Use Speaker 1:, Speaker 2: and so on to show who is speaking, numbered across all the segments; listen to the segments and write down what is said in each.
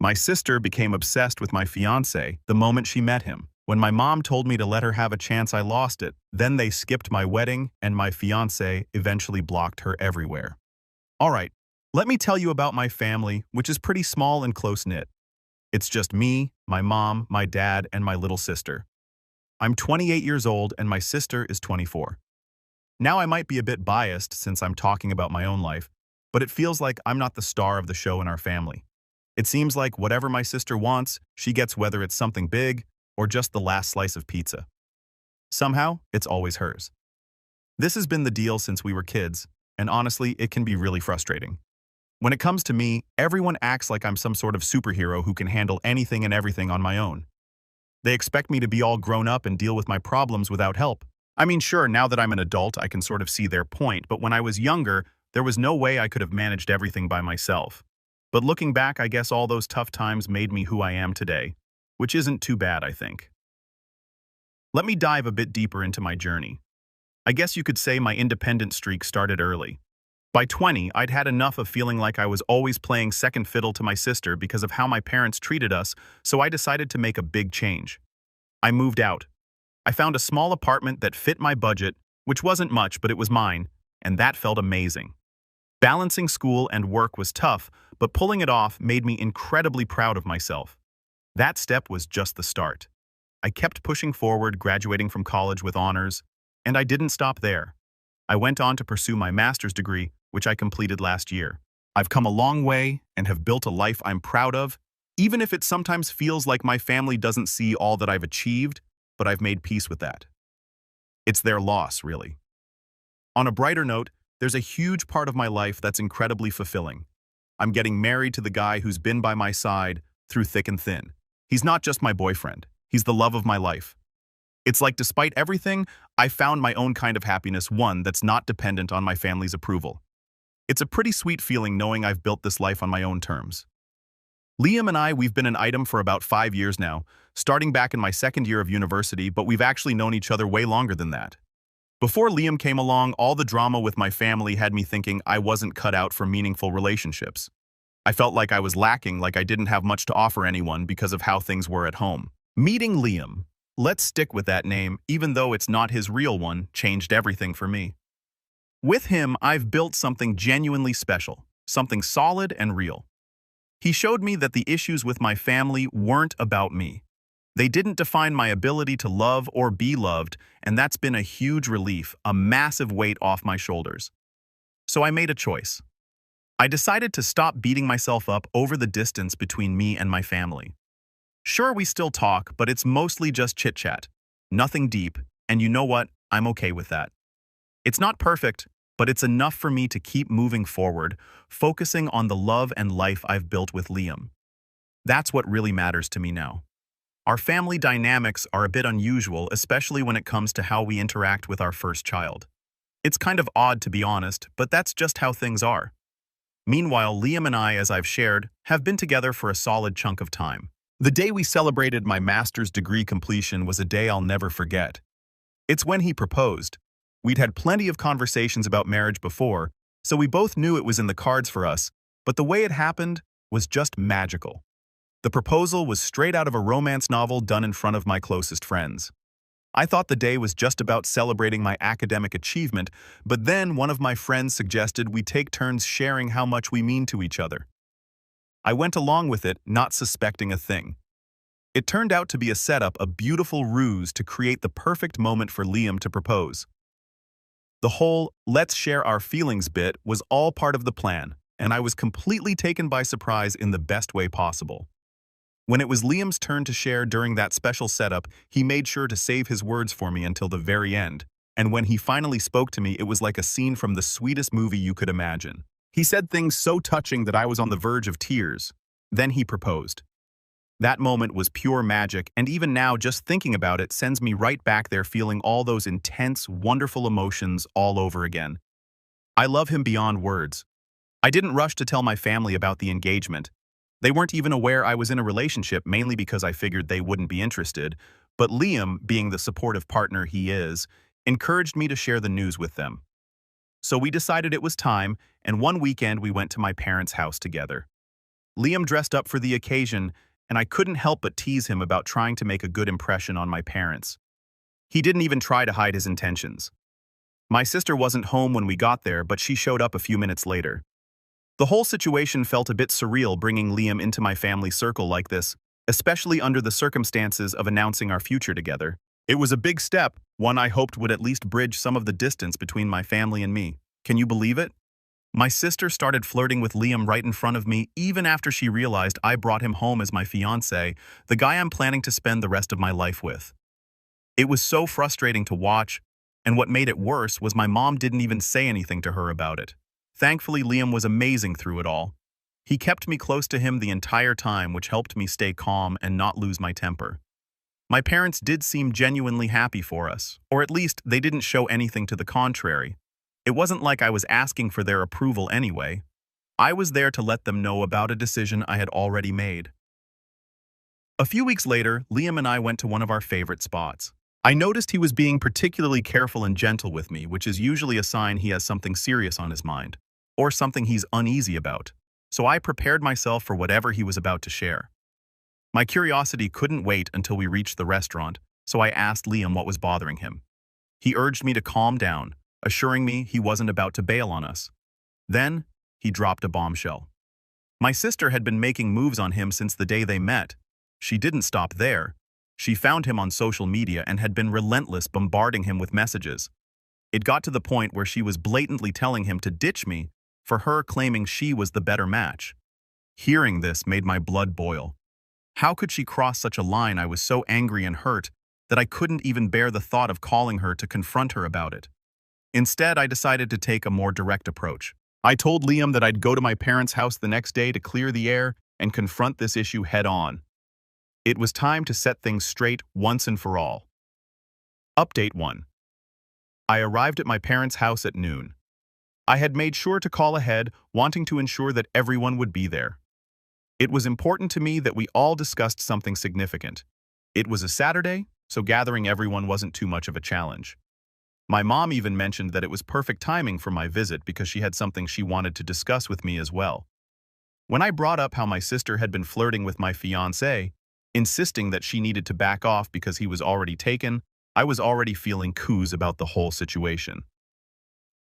Speaker 1: My sister became obsessed with my fiancé the moment she met him. When my mom told me to let her have a chance, I lost it. Then they skipped my wedding, and my fiancé eventually blocked her everywhere. All right, let me tell you about my family, which is pretty small and close-knit. It's just me, my mom, my dad, and my little sister. I'm 28 years old, and my sister is 24. Now I might be a bit biased since I'm talking about my own life, but it feels like I'm not the star of the show in our family. It seems like whatever my sister wants, she gets, whether it's something big or just the last slice of pizza. Somehow, it's always hers. This has been the deal since we were kids, and honestly, it can be really frustrating. When it comes to me, everyone acts like I'm some sort of superhero who can handle anything and everything on my own. They expect me to be all grown up and deal with my problems without help. I mean, sure, now that I'm an adult, I can sort of see their point, but when I was younger, there was no way I could have managed everything by myself. But looking back, I guess all those tough times made me who I am today, which isn't too bad, I think. Let me dive a bit deeper into my journey. I guess you could say my independent streak started early. By 20, I'd had enough of feeling like I was always playing second fiddle to my sister because of how my parents treated us, so I decided to make a big change. I moved out. I found a small apartment that fit my budget, which wasn't much, but it was mine, and that felt amazing. Balancing school and work was tough, but pulling it off made me incredibly proud of myself. That step was just the start. I kept pushing forward, graduating from college with honors, and I didn't stop there. I went on to pursue my master's degree, which I completed last year. I've come a long way and have built a life I'm proud of, even if it sometimes feels like my family doesn't see all that I've achieved, but I've made peace with that. It's their loss, really. On a brighter note, there's a huge part of my life that's incredibly fulfilling. I'm getting married to the guy who's been by my side through thick and thin. He's not just my boyfriend, he's the love of my life. It's like despite everything, I found my own kind of happiness, one that's not dependent on my family's approval. It's a pretty sweet feeling knowing I've built this life on my own terms. Liam and we've been an item for about 5 years now, starting back in my second year of university, but we've actually known each other way longer than that. Before Liam came along, all the drama with my family had me thinking I wasn't cut out for meaningful relationships. I felt like I was lacking, like I didn't have much to offer anyone because of how things were at home. Meeting Liam, let's stick with that name, even though it's not his real one, changed everything for me. With him, I've built something genuinely special, something solid and real. He showed me that the issues with my family weren't about me. They didn't define my ability to love or be loved, and that's been a huge relief, a massive weight off my shoulders. So I made a choice. I decided to stop beating myself up over the distance between me and my family. Sure, we still talk, but it's mostly just chit-chat. Nothing deep, and you know what? I'm okay with that. It's not perfect, but it's enough for me to keep moving forward, focusing on the love and life I've built with Liam. That's what really matters to me now. Our family dynamics are a bit unusual, especially when it comes to how we interact with our first child. It's kind of odd, to be honest, but that's just how things are. Meanwhile, Liam and I, as I've shared, have been together for a solid chunk of time. The day we celebrated my master's degree completion was a day I'll never forget. It's when he proposed. We'd had plenty of conversations about marriage before, so we both knew it was in the cards for us, but the way it happened was just magical. The proposal was straight out of a romance novel done in front of my closest friends. I thought the day was just about celebrating my academic achievement, but then one of my friends suggested we take turns sharing how much we mean to each other. I went along with it, not suspecting a thing. It turned out to be a setup, a beautiful ruse to create the perfect moment for Liam to propose. The whole "let's share our feelings" bit was all part of the plan, and I was completely taken by surprise in the best way possible. When it was Liam's turn to share during that special setup, he made sure to save his words for me until the very end, and when he finally spoke to me, it was like a scene from the sweetest movie you could imagine. He said things so touching that I was on the verge of tears. Then he proposed. That moment was pure magic, and even now, just thinking about it sends me right back there feeling all those intense, wonderful emotions all over again. I love him beyond words. I didn't rush to tell my family about the engagement. They weren't even aware I was in a relationship, mainly because I figured they wouldn't be interested, but Liam, being the supportive partner he is, encouraged me to share the news with them. So we decided it was time, and one weekend we went to my parents' house together. Liam dressed up for the occasion, and I couldn't help but tease him about trying to make a good impression on my parents. He didn't even try to hide his intentions. My sister wasn't home when we got there, but she showed up a few minutes later. The whole situation felt a bit surreal bringing Liam into my family circle like this, especially under the circumstances of announcing our future together. It was a big step, one I hoped would at least bridge some of the distance between my family and me. Can you believe it? My sister started flirting with Liam right in front of me even after she realized I brought him home as my fiancé, the guy I'm planning to spend the rest of my life with. It was so frustrating to watch, and what made it worse was my mom didn't even say anything to her about it. Thankfully, Liam was amazing through it all. He kept me close to him the entire time, which helped me stay calm and not lose my temper. My parents did seem genuinely happy for us, or at least they didn't show anything to the contrary. It wasn't like I was asking for their approval anyway. I was there to let them know about a decision I had already made. A few weeks later, Liam and I went to one of our favorite spots. I noticed he was being particularly careful and gentle with me, which is usually a sign he has something serious on his mind, or something he's uneasy about, so I prepared myself for whatever he was about to share. My curiosity couldn't wait until we reached the restaurant, so I asked Liam what was bothering him. He urged me to calm down, assuring me he wasn't about to bail on us. Then, he dropped a bombshell. My sister had been making moves on him since the day they met. She didn't stop there. She found him on social media and had been relentless, bombarding him with messages. It got to the point where she was blatantly telling him to ditch me for her claiming she was the better match. Hearing this made my blood boil. How could she cross such a line? I was so angry and hurt that I couldn't even bear the thought of calling her to confront her about it. Instead, I decided to take a more direct approach. I told Liam that I'd go to my parents' house the next day to clear the air and confront this issue head-on. It was time to set things straight once and for all. Update 1. I arrived at my parents' house at noon. I had made sure to call ahead, wanting to ensure that everyone would be there. It was important to me that we all discussed something significant. It was a Saturday, so gathering everyone wasn't too much of a challenge. My mom even mentioned that it was perfect timing for my visit because she had something she wanted to discuss with me as well. When I brought up how my sister had been flirting with my fiancé, insisting that she needed to back off because he was already taken, I was already feeling coos about the whole situation.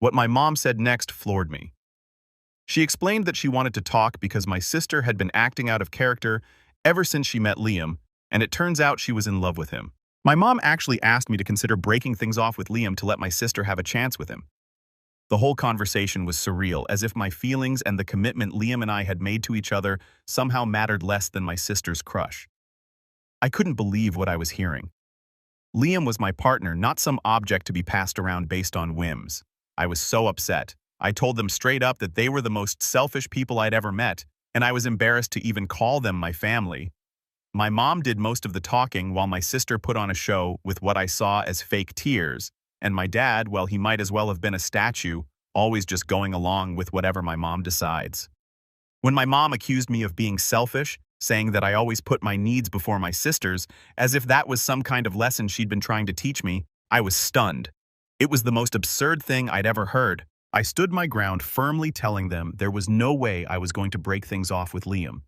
Speaker 1: What my mom said next floored me. She explained that she wanted to talk because my sister had been acting out of character ever since she met Liam, and it turns out she was in love with him. My mom actually asked me to consider breaking things off with Liam to let my sister have a chance with him. The whole conversation was surreal, as if my feelings and the commitment Liam and I had made to each other somehow mattered less than my sister's crush. I couldn't believe what I was hearing. Liam was my partner, not some object to be passed around based on whims. I was so upset. I told them straight up that they were the most selfish people I'd ever met, and I was embarrassed to even call them my family. My mom did most of the talking while my sister put on a show with what I saw as fake tears, and my dad, well, he might as well have been a statue, always just going along with whatever my mom decides. When my mom accused me of being selfish, saying that I always put my needs before my sister's, as if that was some kind of lesson she'd been trying to teach me, I was stunned. It was the most absurd thing I'd ever heard. I stood my ground, firmly telling them there was no way I was going to break things off with Liam.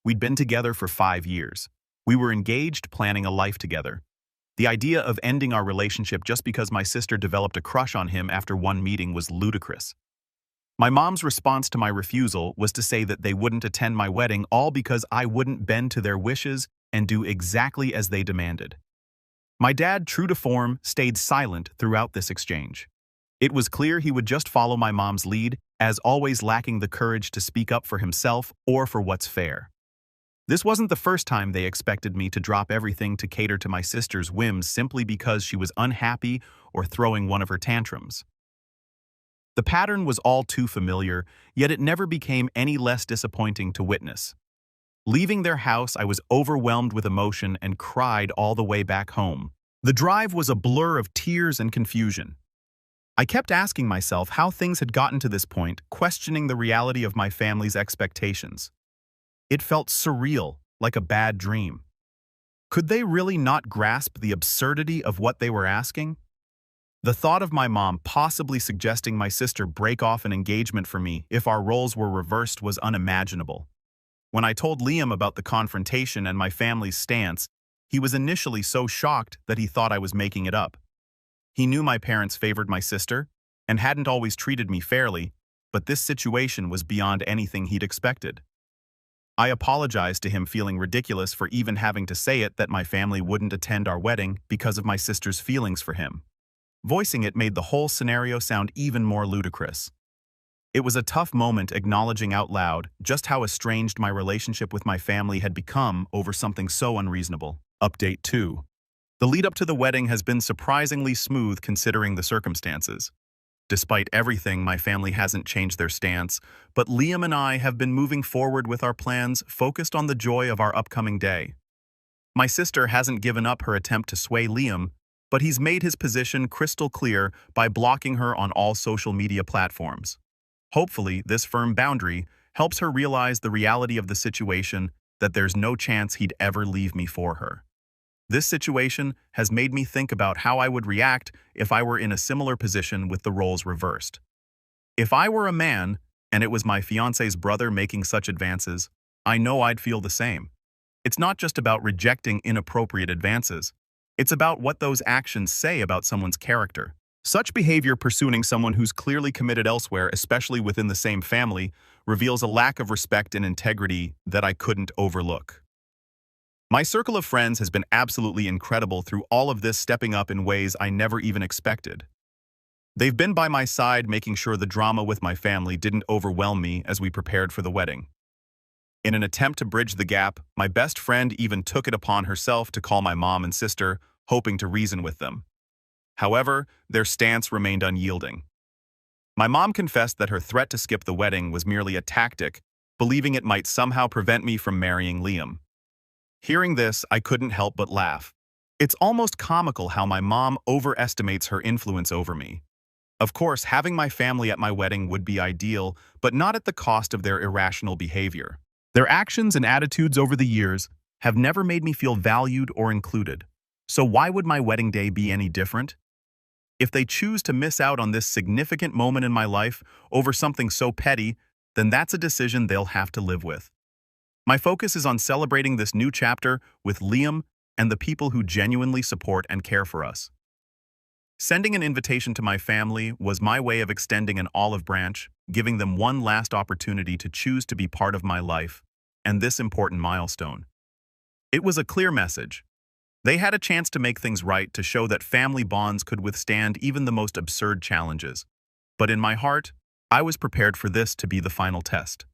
Speaker 1: We'd been together for 5 years. We were engaged, planning a life together. The idea of ending our relationship just because my sister developed a crush on him after one meeting was ludicrous. My mom's response to my refusal was to say that they wouldn't attend my wedding, all because I wouldn't bend to their wishes and do exactly as they demanded. My dad, true to form, stayed silent throughout this exchange. It was clear he would just follow my mom's lead, as always lacking the courage to speak up for himself or for what's fair. This wasn't the first time they expected me to drop everything to cater to my sister's whims simply because she was unhappy or throwing one of her tantrums. The pattern was all too familiar, yet it never became any less disappointing to witness. Leaving their house, I was overwhelmed with emotion and cried all the way back home. The drive was a blur of tears and confusion. I kept asking myself how things had gotten to this point, questioning the reality of my family's expectations. It felt surreal, like a bad dream. Could they really not grasp the absurdity of what they were asking? The thought of my mom possibly suggesting my sister break off an engagement for me if our roles were reversed was unimaginable. When I told Liam about the confrontation and my family's stance, he was initially so shocked that he thought I was making it up. He knew my parents favored my sister and hadn't always treated me fairly, but this situation was beyond anything he'd expected. I apologized to him, feeling ridiculous for even having to say it that my family wouldn't attend our wedding because of my sister's feelings for him. Voicing it made the whole scenario sound even more ludicrous. It was a tough moment acknowledging out loud just how estranged my relationship with my family had become over something so unreasonable. Update 2. The lead-up to the wedding has been surprisingly smooth considering the circumstances. Despite everything, my family hasn't changed their stance, but Liam and I have been moving forward with our plans focused on the joy of our upcoming day. My sister hasn't given up her attempt to sway Liam, but he's made his position crystal clear by blocking her on all social media platforms. Hopefully, this firm boundary helps her realize the reality of the situation, that there's no chance he'd ever leave me for her. This situation has made me think about how I would react if I were in a similar position with the roles reversed. If I were a man, and it was my fiancé's brother making such advances, I know I'd feel the same. It's not just about rejecting inappropriate advances. It's about what those actions say about someone's character. Such behavior pursuing someone who's clearly committed elsewhere, especially within the same family, reveals a lack of respect and integrity that I couldn't overlook. My circle of friends has been absolutely incredible through all of this, stepping up in ways I never even expected. They've been by my side, making sure the drama with my family didn't overwhelm me as we prepared for the wedding. In an attempt to bridge the gap, my best friend even took it upon herself to call my mom and sister, hoping to reason with them. However, their stance remained unyielding. My mom confessed that her threat to skip the wedding was merely a tactic, believing it might somehow prevent me from marrying Liam. Hearing this, I couldn't help but laugh. It's almost comical how my mom overestimates her influence over me. Of course, having my family at my wedding would be ideal, but not at the cost of their irrational behavior. Their actions and attitudes over the years have never made me feel valued or included. So why would my wedding day be any different? If they choose to miss out on this significant moment in my life over something so petty, then that's a decision they'll have to live with. My focus is on celebrating this new chapter with Liam and the people who genuinely support and care for us. Sending an invitation to my family was my way of extending an olive branch, giving them one last opportunity to choose to be part of my life and this important milestone. It was a clear message. They had a chance to make things right, to show that family bonds could withstand even the most absurd challenges. But in my heart, I was prepared for this to be the final test.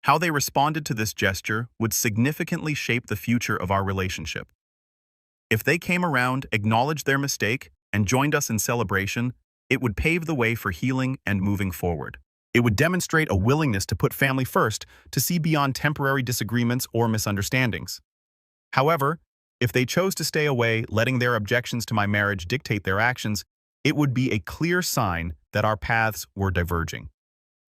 Speaker 1: How they responded to this gesture would significantly shape the future of our relationship. If they came around, acknowledged their mistake, and joined us in celebration, it would pave the way for healing and moving forward. It would demonstrate a willingness to put family first, to see beyond temporary disagreements or misunderstandings. However, if they chose to stay away, letting their objections to my marriage dictate their actions, it would be a clear sign that our paths were diverging.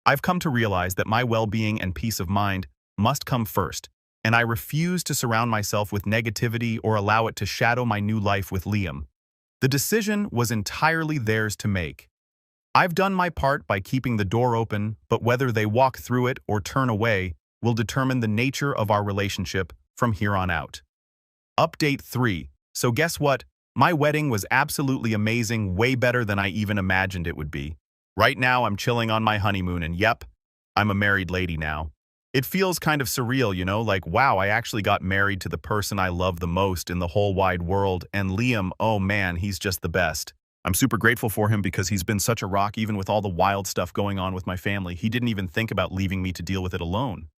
Speaker 1: I've come to realize that my well-being and peace of mind must come first, and I refuse to surround myself with negativity or allow it to shadow my new life with Liam. The decision was entirely theirs to make. I've done my part by keeping the door open, but whether they walk through it or turn away will determine the nature of our relationship from here on out. Update 3. So guess what? My wedding was absolutely amazing, way better than I even imagined it would be. Right now, I'm chilling on my honeymoon, and yep, I'm a married lady now. It feels kind of surreal, you know, like, wow, I actually got married to the person I love the most in the whole wide world, and Liam, oh man, he's just the best. I'm super grateful for him because he's been such a rock even with all the wild stuff going on with my family. He didn't even think about leaving me to deal with it alone.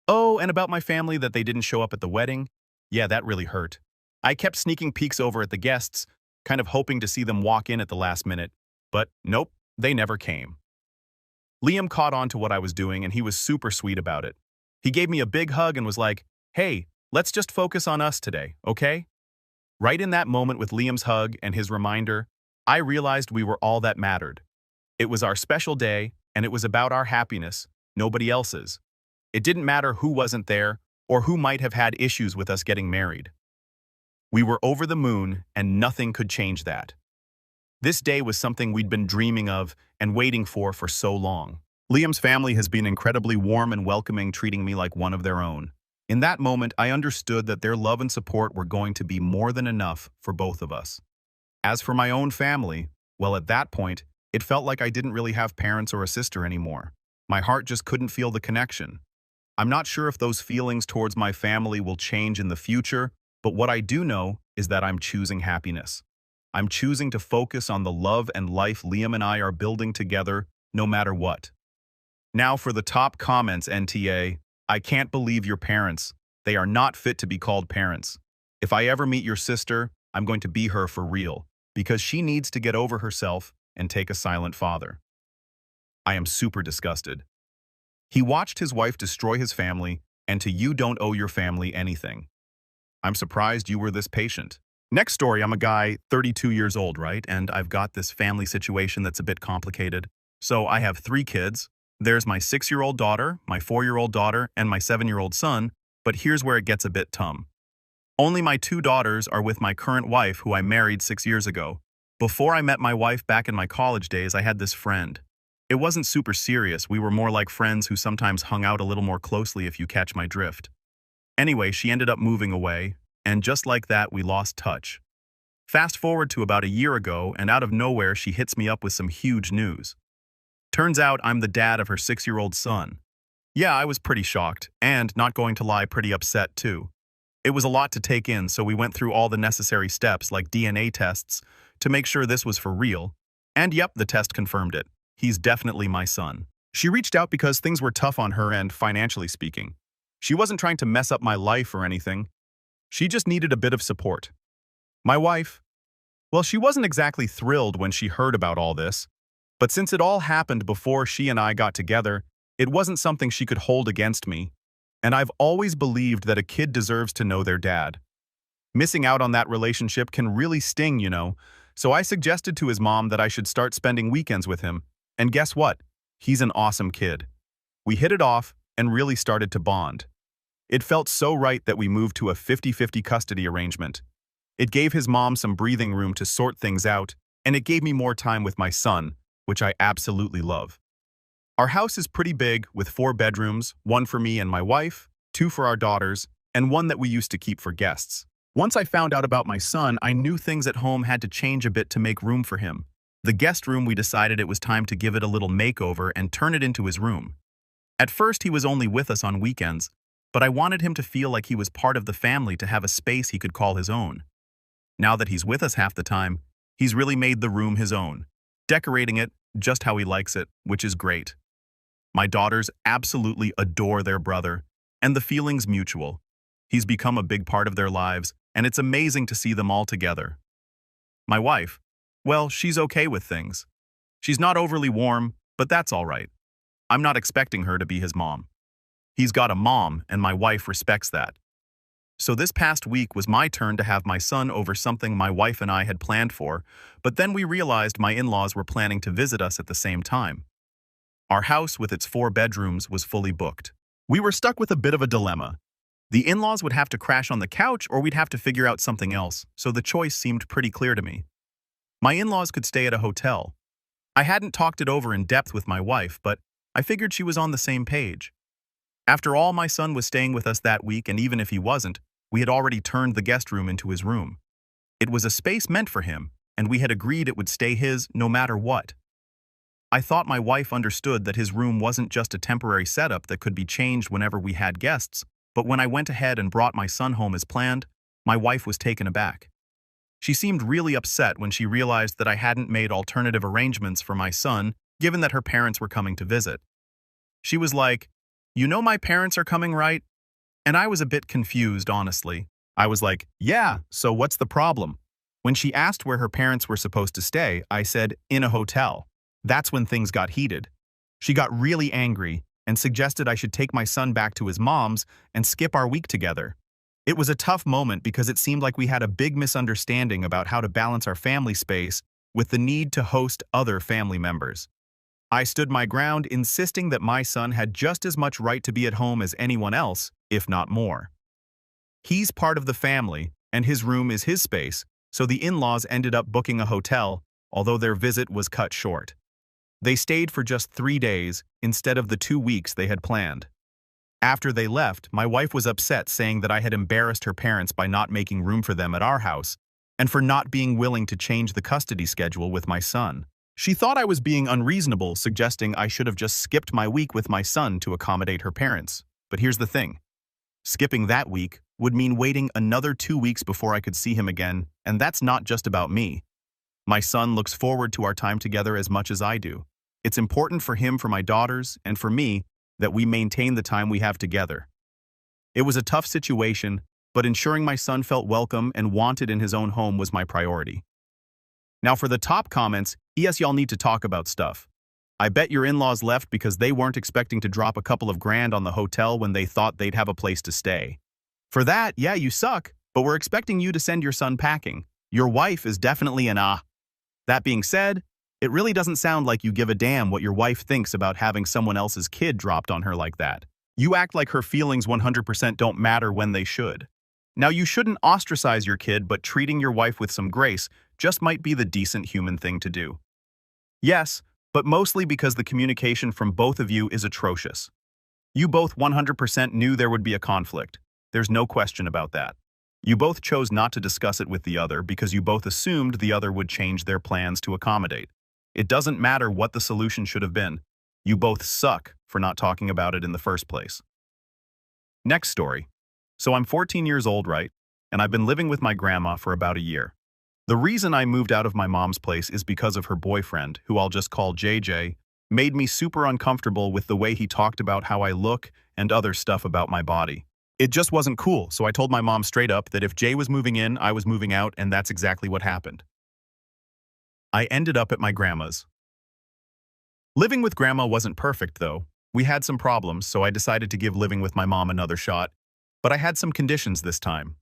Speaker 1: Oh, and about my family, that they didn't show up at the wedding. Yeah, that really hurt. I kept sneaking peeks over at the guests, kind of hoping to see them walk in at the last minute, but nope. They never came. Liam caught on to what I was doing, and he was super sweet about it. He gave me a big hug and was like, "Hey, let's just focus on us today, okay?" Right in that moment, with Liam's hug and his reminder, I realized we were all that mattered. It was our special day, and it was about our happiness, nobody else's. It didn't matter who wasn't there or who might have had issues with us getting married. We were over the moon, and nothing could change that. This day was something we'd been dreaming of and waiting for so long. Liam's family has been incredibly warm and welcoming, treating me like one of their own. In that moment, I understood that their love and support were going to be more than enough for both of us. As for my own family, well, at that point, it felt like I didn't really have parents or a sister anymore. My heart just couldn't feel the connection. I'm not sure if those feelings towards my family will change in the future, but what I do know is that I'm choosing happiness. I'm choosing to focus on the love and life Liam and I are building together, no matter what. Now for the top comments, NTA. I can't believe your parents. They are not fit to be called parents. If I ever meet your sister, I'm going to be her for real, because she needs to get over herself and take a silent father. I am super disgusted. He watched his wife destroy his family, and to you don't owe your family anything. I'm surprised you were this patient. Next story, I'm a guy 32 years old, right? And I've got this family situation that's a bit complicated. So I have 3 kids. There's my 6-year-old daughter, my 4-year-old daughter, and my 7-year-old son, but here's where it gets a bit tum. Only my 2 daughters are with my current wife, who I married 6 years ago. Before I met my wife back in my college days, I had this friend. It wasn't super serious, we were more like friends who sometimes hung out a little more closely, if you catch my drift. Anyway, she ended up moving away, and just like that, we lost touch. Fast forward to about a year ago, and out of nowhere, she hits me up with some huge news. Turns out I'm the dad of her 6-year-old son. Yeah, I was pretty shocked, and, not going to lie, pretty upset too. It was a lot to take in, so we went through all the necessary steps, like DNA tests, to make sure this was for real. And yep, the test confirmed it. He's definitely my son. She reached out because things were tough on her end, financially speaking. She wasn't trying to mess up my life or anything. She just needed a bit of support. My wife, well, she wasn't exactly thrilled when she heard about all this. But since it all happened before she and I got together, it wasn't something she could hold against me. And I've always believed that a kid deserves to know their dad. Missing out on that relationship can really sting, so I suggested to his mom that I should start spending weekends with him. And guess what? He's an awesome kid. We hit it off and really started to bond. It felt so right that we moved to a 50-50 custody arrangement. It gave his mom some breathing room to sort things out, and it gave me more time with my son, which I absolutely love. Our house is pretty big, with 4 bedrooms, 1 for me and my wife, 2 for our daughters, and 1 that we used to keep for guests. Once I found out about my son, I knew things at home had to change a bit to make room for him. The guest room, we decided it was time to give it a little makeover and turn it into his room. At first, he was only with us on weekends, but I wanted him to feel like he was part of the family, to have a space he could call his own. Now that he's with us half the time, he's really made the room his own, decorating it just how he likes it, which is great. My daughters absolutely adore their brother, and the feeling's mutual. He's become a big part of their lives, and it's amazing to see them all together. My wife, well, she's okay with things. She's not overly warm, but that's all right. I'm not expecting her to be his mom. He's got a mom, and my wife respects that. So this past week was my turn to have my son over something my wife and I had planned for, but then we realized my in-laws were planning to visit us at the same time. Our house, with its 4 bedrooms, was fully booked. We were stuck with a bit of a dilemma. The in-laws would have to crash on the couch, or we'd have to figure out something else, so the choice seemed pretty clear to me. My in-laws could stay at a hotel. I hadn't talked it over in depth with my wife, but I figured she was on the same page. After all, my son was staying with us that week, and even if he wasn't, we had already turned the guest room into his room. It was a space meant for him, and we had agreed it would stay his no matter what. I thought my wife understood that his room wasn't just a temporary setup that could be changed whenever we had guests, but when I went ahead and brought my son home as planned, my wife was taken aback. She seemed really upset when she realized that I hadn't made alternative arrangements for my son, given that her parents were coming to visit. She was like, "You know my parents are coming, right?" And I was a bit confused, honestly. I was like, "Yeah, so what's the problem?" When she asked where her parents were supposed to stay, I said, "In a hotel." That's when things got heated. She got really angry and suggested I should take my son back to his mom's and skip our week together. It was a tough moment because it seemed like we had a big misunderstanding about how to balance our family space with the need to host other family members. I stood my ground, insisting that my son had just as much right to be at home as anyone else, if not more. He's part of the family, and his room is his space, so the in-laws ended up booking a hotel, although their visit was cut short. They stayed for just 3 days instead of the 2 weeks they had planned. After they left, my wife was upset, saying that I had embarrassed her parents by not making room for them at our house and for not being willing to change the custody schedule with my son. She thought I was being unreasonable, suggesting I should have just skipped my week with my son to accommodate her parents. But here's the thing. Skipping that week would mean waiting another 2 weeks before I could see him again, and that's not just about me. My son looks forward to our time together as much as I do. It's important for him, for my daughters, and for me that we maintain the time we have together. It was a tough situation, but ensuring my son felt welcome and wanted in his own home was my priority. Now for the top comments, yes, y'all need to talk about stuff. I bet your in-laws left because they weren't expecting to drop a couple of grand on the hotel when they thought they'd have a place to stay. For that, yeah, you suck, but we're expecting you to send your son packing. Your wife is definitely an ah. That being said, it really doesn't sound like you give a damn what your wife thinks about having someone else's kid dropped on her like that. You act like her feelings 100% don't matter when they should. Now, you shouldn't ostracize your kid, but treating your wife with some grace just might be the decent human thing to do. Yes, but mostly because the communication from both of you is atrocious. You both 100% knew there would be a conflict. There's no question about that. You both chose not to discuss it with the other because you both assumed the other would change their plans to accommodate. It doesn't matter what the solution should have been. You both suck for not talking about it in the first place. Next story. So I'm 14 years old, right? And I've been living with my grandma for about a year. The reason I moved out of my mom's place is because of her boyfriend, who I'll just call JJ, made me super uncomfortable with the way he talked about how I look and other stuff about my body. It just wasn't cool, so I told my mom straight up that if Jay was moving in, I was moving out, and that's exactly what happened. I ended up at my grandma's. Living with grandma wasn't perfect, though. We had some problems, so I decided to give living with my mom another shot, but I had some conditions this time.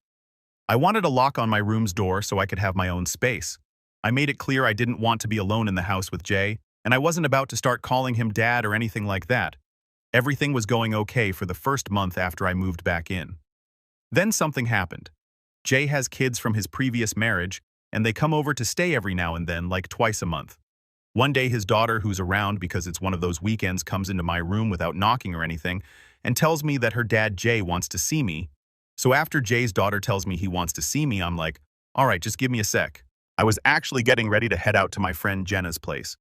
Speaker 1: I wanted a lock on my room's door so I could have my own space. I made it clear I didn't want to be alone in the house with Jay, and I wasn't about to start calling him dad or anything like that. Everything was going okay for the first month after I moved back in. Then something happened. Jay has kids from his previous marriage, and they come over to stay every now and then, like twice a month. One day his daughter, who's around because it's one of those weekends, comes into my room without knocking or anything and tells me that her dad Jay wants to see me. So after Jay's daughter tells me he wants to see me, I'm like, all right, just give me a sec. I was actually getting ready to head out to my friend Jenna's place.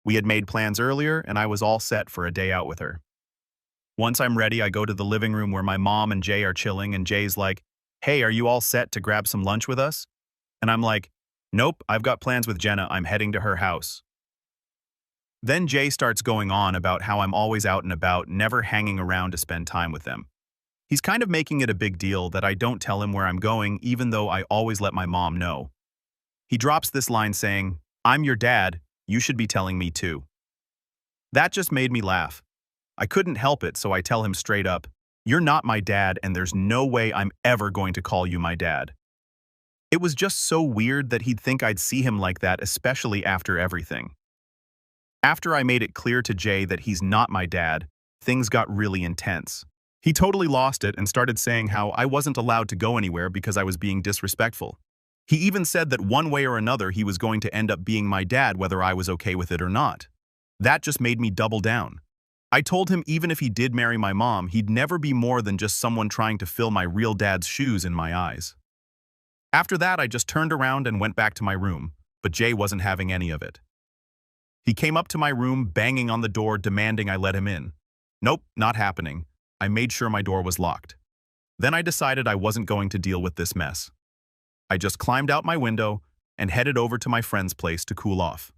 Speaker 1: We had made plans earlier, and I was all set for a day out with her. Once I'm ready, I go to the living room where my mom and Jay are chilling, and Jay's like, hey, are you all set to grab some lunch with us? And I'm like, nope, I've got plans with Jenna, I'm heading to her house. Then Jay starts going on about how I'm always out and about, never hanging around to spend time with them. He's kind of making it a big deal that I don't tell him where I'm going, even though I always let my mom know. He drops this line saying, I'm your dad, you should be telling me too. That just made me laugh. I couldn't help it, so I tell him straight up, you're not my dad, and there's no way I'm ever going to call you my dad. It was just so weird that he'd think I'd see him like that, especially after everything. After I made it clear to Jay that he's not my dad, things got really intense. He totally lost it and started saying how I wasn't allowed to go anywhere because I was being disrespectful. He even said that one way or another he was going to end up being my dad whether I was okay with it or not. That just made me double down. I told him even if he did marry my mom, he'd never be more than just someone trying to fill my real dad's shoes in my eyes. After that, I just turned around and went back to my room, but Jay wasn't having any of it. He came up to my room, banging on the door, demanding I let him in. Nope, not happening. I made sure my door was locked. Then I decided I wasn't going to deal with this mess. I just climbed out my window and headed over to my friend's place to cool off.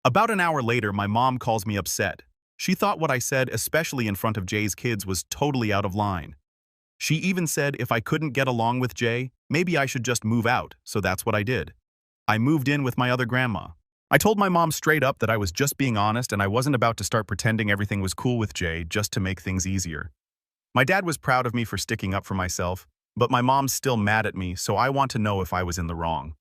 Speaker 1: About an hour later, my mom calls me upset. She thought what I said, especially in front of Jay's kids, was totally out of line. She even said if I couldn't get along with Jay, maybe I should just move out, so that's what I did. I moved in with my other grandma. I told my mom straight up that I was just being honest and I wasn't about to start pretending everything was cool with Jay just to make things easier. My dad was proud of me for sticking up for myself, but my mom's still mad at me, so I want to know if I was in the wrong.